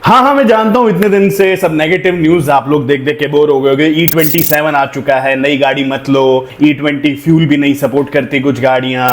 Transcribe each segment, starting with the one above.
हाँ हाँ, मैं जानता हूं इतने दिन से सब नेगेटिव न्यूज आप लोग देख देख के बोर हो गए होंगे। E27 आ चुका है, नई गाड़ी मत लो। E20 फ्यूल भी नहीं सपोर्ट करती कुछ गाड़ियां,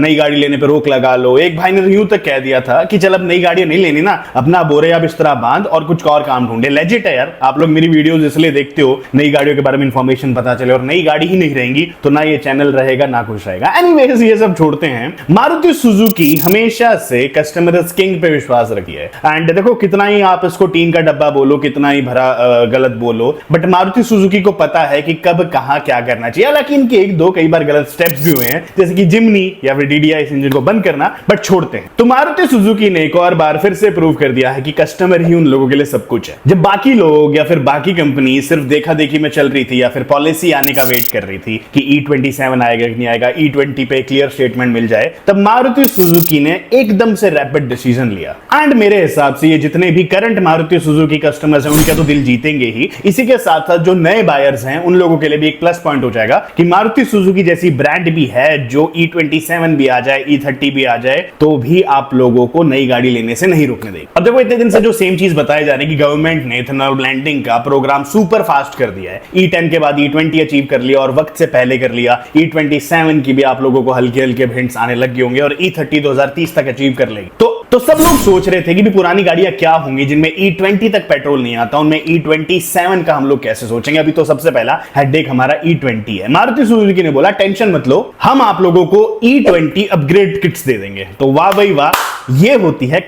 नई गाड़ी लेने पे रोक लगा लो। एक भाई ने तो यूं तक कह दिया था कि चल अब नई गाड़ी नहीं लेनी ना, अपना बोरे या बिस्तरा बांध और कुछ और काम ढूंढे। लेजिट है यार, आप लोग मेरी वीडियोस इसलिए देखते हो, नई गाड़ियों के बारे में इंफॉर्मेशन पता चले, और नई गाड़ी ही नहीं रहेंगी तो ना ये चैनल रहेगा ना कुछ रहेगा। एनीवेज ये सब छोड़ते हैं। मारुति सुजुकी हमेशा से कस्टमर किंग पे विश्वास रखी है। एंड देखो, कितना ही आप इसको टीन का डब्बा बोलो, कितना ही भरा गलत बोलो, बट मारुति सुजुकी को पता है कि कब कहां क्या करना चाहिए। हालांकि इनके एक दो कई बार गलत स्टेप्स भी हुए हैं, जैसे कि जिमनी या फिर डीडीआई इस इंजन को बंद करना, बट छोड़ते हैं। तो मारुति सुजुकी ने एक और बार फिर से प्रूव कर दिया है कि कस्टमर ही उन लोगों के लिए सब कुछ है। जब बाकी लोग या फिर बाकी कंपनी सिर्फ देखा देखी में चल रही थी या फिर पॉलिसी आने का वेट कर रही थी कि E27 आएगा कि नहीं आएगा, E20 पे क्लियर स्टेटमेंट मिल जाए, तब मारुति सुजुकी ने एकदम से रैपिड डिसीजन लिया। एंड मेरे हिसाब से ये जितने भी करंट मारुति सुजुकी कस्टमर्स हैं उनका तो दिल जीतेंगे ही, इसी के साथ साथ जो नए बायर्स हैं उन लोगों के लिए भी एक प्लस पॉइंट हो जाएगा कि मारुति सुजुकी जैसी ब्रांड भी है जो E27 भी आ जाए, E30 भी आ जाए, तो भी आप लोगों को नई गाड़ी लेने से नहीं रोकने देगी। अब देखो, इतने दिन से जो सेम चीज बताए जा रही है कि गवर्नमेंट ने इथेनॉल ब्लेंडिंग का प्रोग्राम सुपर फास्ट कर दिया है, E10 के बाद E20 अचीव कर लिया और वक्त से पहले कर लिया, E27 की भी आप लोगों को हल्के हल्के हिंट्स आने लग गए होंगे और E30 2030 तक अचीव कर लेगी। तो सब लोग सोच रहे थे कि भी पुरानी गाड़ियां क्या होंगी जिनमें E20 तक पेट्रोल नहीं आता, उनमें E27 का हम लोग कैसे सोचेंगे। अभी तो सबसे पहला हेडेक हमारा E20 है। मारुति सुजुकी ने बोला टेंशन मत लो, हम आप लोगों को E20 अपग्रेड किट्स दे देंगे। तो वाह भाई वाह, ये होती है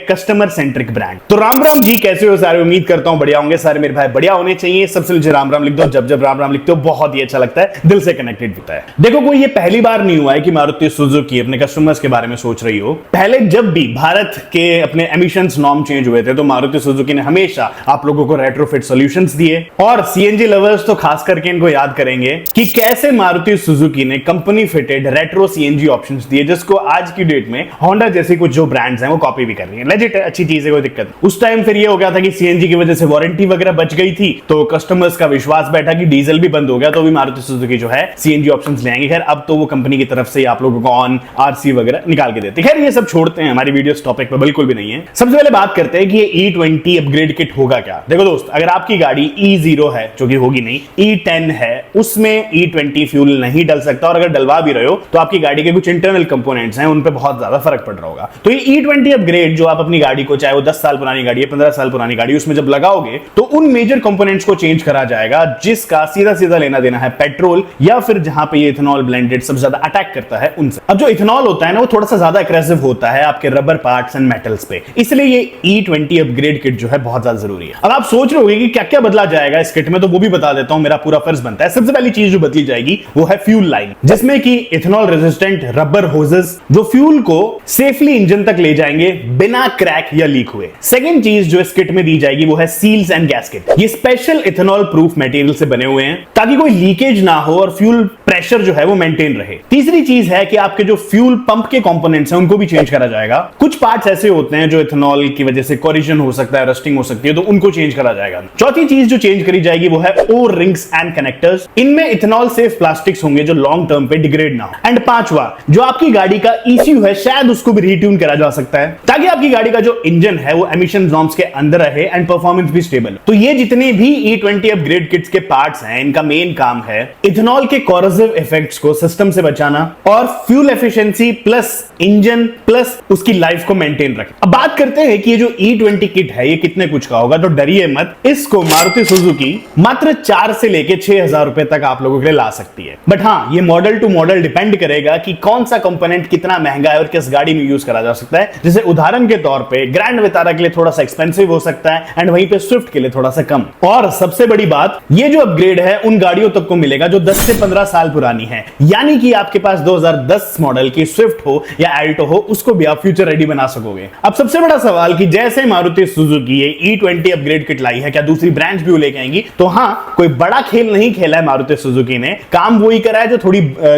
कस्टमर सेंट्रिक ब्रांड। तो राम राम जी, कैसे हो सारे? उम्मीद करता हूं बढ़िया होंगे सारे मेरे भाई, बढ़िया होने चाहिए। सबसे नीचे राम राम लिख दो। जब जब राम राम लिखते हो बहुत ही अच्छा लगता है, दिल से कनेक्टेड होता है। देखो, कोई ये पहली बार नहीं हुआ है कि मारुति सुजुकी अपने कस्टमर्स के बारे में सोच रही हो। पहले जब भी भारत के अपने एमिशंस नॉर्म चेंज हुए थे तो मारुति सुजुकी ने हमेशा आप लोगों को रेट्रोफिट सॉल्यूशंस दिए। और सीएनजी लवर्स तो खास करके इनको याद करेंगे कि कैसे मारुति सुजुकी ने company fitted retro CNG options दिए, जिसको आज की डेट में होंडा जैसी कुछ जो ब्रांड्स हैं वो कॉपी भी कर रही हैं। लेजिट है, अच्छी चीज है, कोई दिक्कत। उस टाइम फिर ये हो गया था कि सीएनजी की वजह से वारंटी वगैरह बच गई थी, तो कस्टमर्स का विश्वास बैठा कि डीजल भी बंद हो गया तो भी मारुति सुजुकी जो है सीएनजी ऑप्शंस ले आएंगे। खैर, अब तो वो कंपनी की तरफ से आप लोगों को ऑन आरसी वगैरह निकाल के देते। खैर, ये सब छोड़ते हैं, हमारी वीडियो इस टॉपिक पे बिल्कुल भी नहीं है। सबसे पहले बात करते हैं कि ये E20 अपग्रेड किट होगा क्या। देखो दोस्त, अगर आपकी गाड़ी E0 है, जो कि होगी नहीं, E10 है, उसमें E20 फ्यूल नहीं डल सकता, और अगर डलवा भी रहे हो तो आपकी गाड़ी के कुछ इंटरनल कंपोनेंट्स हैं उन पे बहुत ज्यादा फर्क पड़ रहा होगा। तो ये E20 अपग्रेड जो आप अपनी गाड़ी को, चाहे वो 10 साल पुरानी गाड़ी है, 15 साल पुरानी गाड़ी, उसमें जब लगाओगे तो उन मेजर कंपोनेंट्स को चेंज करा जाएगा जिसका सीधा सीधा लेना देना है पेट्रोल या फिर जहां पे ये इथेनॉल ब्लेंडेड सबसे ज्यादा अटैक करता है उनसे। अब जो इथेनॉल होता है ना, वो थोड़ा सा ज्यादा एग्रेसिव होता है आपके रबर पार्ट्स एंड मेटल्स पे, इसलिए ये E20 अपग्रेड किट जो है बहुत ज्यादा जरूरी है। अब आप सोच रहे होंगे कि क्या क्या बदला जाएगा इस किट में, तो वो भी बता देता हूं, मेरा पूरा फर्ज बनता है। सबसे पहली चीज जो बदली जाएगी वो है फ्यूल लाइन, जिसमें कि इथेनॉल रेजिस्टेंट रबर होजेस जो फ्यूल को सेफली इंजन तक ले जाएंगे बिना क्रैक या लीक हुए। सेकंड चीज जो इस किट में दी जाएगी वो है सील्स एंड गैस्केट। ये स्पेशल इथेनॉल प्रूफ मटेरियल से बने हुए हैं ताकि कोई लीकेज ना हो और फ्यूल प्रेशर जो है वो मेंटेन रहे। तीसरी चीज है कि आपके जो फ्यूल पंप के कंपोनेंट्स हैं उनको भी चेंज करा जाएगा। कुछ पार्ट्स ऐसे होते हैं जो इथेनॉल की वजह से कोरिजन हो सकता है, रस्टिंग हो सकती है, तो उनको चेंज करा जाएगा। चौथी चीज जो चेंज करी जाएगी वो है ओ रिंग्स एंड कनेक्टर्स। इनमें इथेनॉल सेफ प्लास्टिक्स होंगे जो लॉन्ग टर्म पे डिग्रेड ना हो। एंड पांचवा, जो आपकी गाड़ी का ECU है शायद उसको भी रीट्यून करा जा सकता है ताकि आपकी गाड़ी का जो इंजन है वो एमिशन नॉर्म्स के अंदर रहे एंड परफॉर्मेंस भी स्टेबल। तो ये जितने भी E20 अपग्रेड किट्स के पार्ट्स हैं, इनका मेन काम है इथेनॉल के कोरोसिव इफेक्ट्स को सिस्टम से बचाना और fuel efficiency plus engine plus उसकी लाइफ को मेंटेन रखें। अब बात करते हैं कि ये जो E20 किट है ये कितने कुछ का होगा, तो डरिए मत, इसको मारुति सुजुकी मात्र 4 से लेके 6,000 रुपए तक आप लोगों के लिए ला सकती है। बट हाँ, ये मॉडल टू मॉडल डिपेंड करेगा कि कौन सा कंपोनेंट कितना महंगा है और किस गाड़ी में यूज करा जा सकता है। जैसे उदाहरण के तौर पे ग्रैंड विटारा के लिए थोड़ा सा एक्सपेंसिव हो सकता है एंड वहीं पे स्विफ्ट के लिए थोड़ा सा कम। और सबसे बड़ी बात, ये जो अपग्रेड है उन गाड़ियों तक को मिलेगा जो 10 से 15 साल पुरानी है, यानी कि आपके पास 2010 मॉडल की स्विफ्ट हो या एल्टो हो, उसको भी आप फ्यूचर रेडी बना सकोगे। अब सबसे बड़ा सवाल कि जैसे मारुति सुजुकी ये E20 अपग्रेड किट लाई है, क्या दूसरी ब्रांड्स भी वो लेके आएंगी? तो हाँ, कोई बड़ा खेल नहीं खेला है मारुति सुजुकी ने, काम वही करा है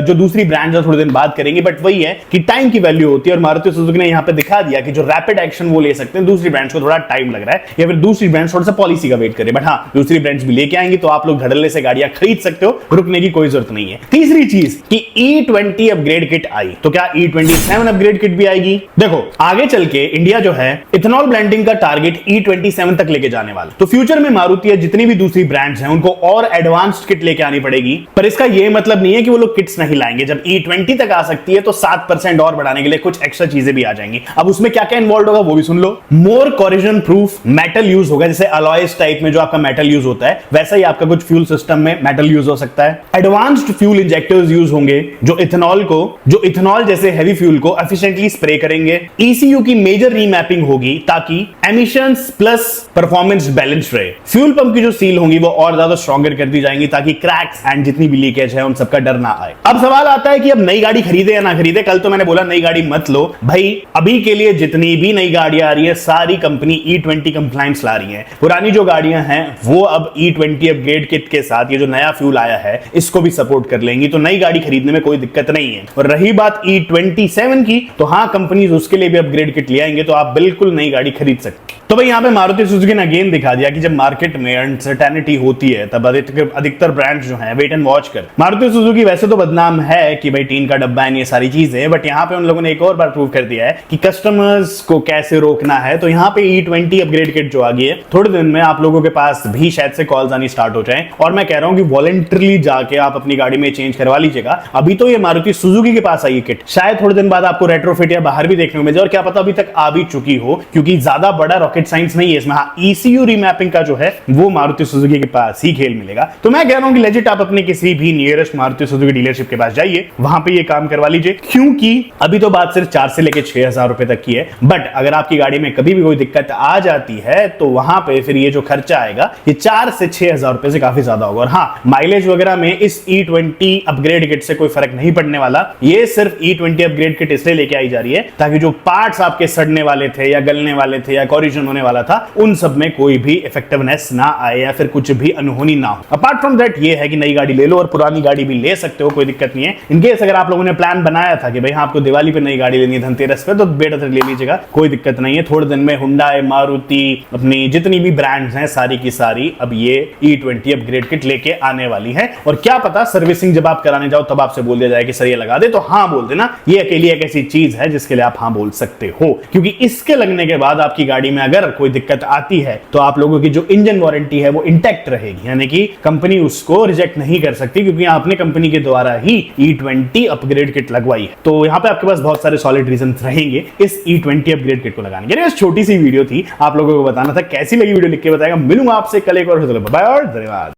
जो दूसरी ब्रांड्स थोड़े दिन बाद करेंगी, बट वही है कि टाइम की वैल्यू होती है और मारुति सुजुकी ने यहाँ पे दिखा दिया कि जो रैपिड एक्शन वो ले सकते हैं, दूसरी ब्रांड्स को थोड़ा टाइम लग रहा है या फिर दूसरी ब्रांड्स थोड़ा सा पॉलिसी का वेट करे। बट हाँ, दूसरी ब्रांड्स भी लेके आएंगी तो आप लोग धड़ल्ले से गाड़ियां खरीद सकते हो, रुकने की कोई जरूरत नहीं है। तीसरी चीज कि E20 अपग्रेड किट आई, तो क्या E27 अपग्रेड किट भी आएगी? देखो आगे चल के इंडिया जो है इथेनॉल ब्लेंडिंग का टारगेट E27 तक लेके जाने वाला, तो फ्यूचर में मारुति या जितनी भी दूसरी ब्रांड्स हैं उनको और एडवांस्ड किट लेके आनी पड़ेगी। पर इसका यह मतलब नहीं है कि वो लोग किट्स नहीं लाएंगे। जब E20 तक आ सकती है तो 7% और बढ़ाने के लिए कुछ एक्स्ट्रा चीजें भी आ जाएंगी। अब उसमें क्या क्या इन्वॉल्व होगा वो भी सुन लो। मोर कोरिजन प्रूफ मेटल यूज होगा, जैसे अलॉयज टाइप में जो आपका मेटल यूज होता है वैसा ही आपका कुछ फ्यूल सिस्टम में मेटल यूज हो सकता है। एडवांस्ड फ्यूल इंजेक्टर्स यूज होंगे जो इथेनॉल जैसे हैवी फ्यूल को एफिशिएंटली स्प्रे करेंगे। ECU की मेजर रीमैपिंग होगी ताकि एमिशंस प्लस परफॉर्मेंस बैलेंस रहे। फ्यूल पंप की जो सील होंगी वो और ज्यादा स्ट्रॉन्गर कर दी जाएंगी ताकि क्रैक्स एंड जितनी भी लीकेज है उन सबका डर ना आए। अब सवाल आता है कि अब नई गाड़ी खरीदे या ना खरीदे। कल तो मैंने बोला नई गाड़ी मत लो भाई, अभी के लिए जितनी भी नई गाड़ियां आ रही है सारी कंपनी E20 कंप्लायंस ला रही है। पुरानी जो गाड़ियां हैं वो अब E20 अपग्रेड किट के साथ ये जो नया फ्यूल आया है इसको भी सपोर्ट कर लेंगी, तो नई गाड़ी खरीदने में कोई दिक्कत नहीं है। और रही बात E27 की, तो हाँ कंपनीज उसके लिए भी अपग्रेड किट ले आएंगे, तो आप बिल्कुल नई गाड़ी खरीद सकते। तो भाई यहाँ पे मारुति सुजुकी ने अगेन दिखा दिया कि जब मार्केट में अनसर्टेनिटी होती है तब अधिकतर ब्रांड्स जो हैं वेट एंड वॉच कर। मारुति सुजुकी वैसे तो बदनाम है कि भाई टीन का डब्बा है ये सारी चीजें, बट यहाँ पे उन लोगों ने एक और बार प्रूव कर दिया है कि कस्टमर्स को कैसे रोकना है। तो यहाँ पे E20 अपग्रेड किट जो आ गई है, थोड़े दिन में आप लोगों के पास भी शायद से कॉल्स आनी स्टार्ट हो जाए, और मैं कह रहा हूँ कि वॉलंटरली जाके आप अपनी गाड़ी में चेंज करवा लीजिएगा। अभी तो ये मारुति सुजुकी के पास आई किट, शायद थोड़े दिन बाद आपको रेट्रोफिट या बाहर भी देखने को मिल जाए, और क्या पता अभी तक आ भी चुकी हो, क्योंकि ज्यादा बड़ा रॉकेट साइंस नहीं है इसमें। हाँ, ECU रीमैपिंग का जो है वो मारुति सुजुकी के पास ही खेल मिलेगा। तो मैं कह रहा हूं कि लेजिट आप अपने किसी भी नियरेस्ट मारुति सुजुकी डीलरशिप के पास जाइए, वहां पे ये काम करवा लीजिए, क्योंकि अभी तो बात सिर्फ 4 से लेके 6,000 रुपए तक की है। बट अगर आपकी गाड़ी में कभी भी कोई दिक्कत आ जाती है तो वहां पे फिर ये जो खर्चा आएगा ये 4 से 6,000 रुपए से काफी ज्यादा होगा। और हाँ, माइलेज वगैरह में इस E20 अपग्रेड किट से कोई फर्क नहीं पड़ने वाला। ये सिर्फ E20 अपग्रेड किट इसलिए लेके आई जा रही है ताकि जो पार्ट्स आपके सड़ने वाले थे या गलने वाले थे या कोरिजन होने वाला था उन सब में कोई भी इफेक्टिवनेस ना आए या फिर कुछ भी अनहोनी ना हो। अपार्ट फ्रॉम दैट ये है कि नई गाड़ी ले लो और पुरानी गाड़ी भी ले सकते हो, कोई दिक्कत नहीं है। इनकेस अगर आप लोगों ने प्लान बनाया था कि भाई हाँ आपको दिवाली पे नई गाड़ी लेनी है, धनतेरस पे, तो बेटा ले लीजिएगा, कोई दिक्कत नहीं है। थोड़े दिन में हुंडई, मारुति, अपनी जितनी भी ब्रांड्स हैं सारी की सारी अब ये E20 अपग्रेड किट लेके आने वाली है। और क्या पता सर्विसिंग जब आप कराने जाओ तब आपसे बोल दिया जाए कि सर ये लगा दे, तो हाँ बोल देना। ये अकेली एक ऐसी चीज है जिसके लिए आप हाँ बोल सकते हो, क्योंकि इसके लगने के बाद आपकी गाड़ी में अगर कोई दिक्कत आती है तो आप लोगों की जो इंजन वारंटी है वो इंटैक्ट रहेगी, यानी कि कंपनी उसको रिजेक्ट नहीं कर सकती, क्योंकि आपने कंपनी के द्वारा ही E20 अपग्रेड किट लगवाई है। तो यहाँ पे आपके पास बहुत सारे सॉलिड रीजन रहेंगे इस E20 अपग्रेड किट को लगाने के। छोटी सी वीडियो थी, आप लोगों को बताना था। कैसी लगी वीडियो लिख के बताएगा। मिलूंगा आपसे कल एक और। बाय और धन्यवाद।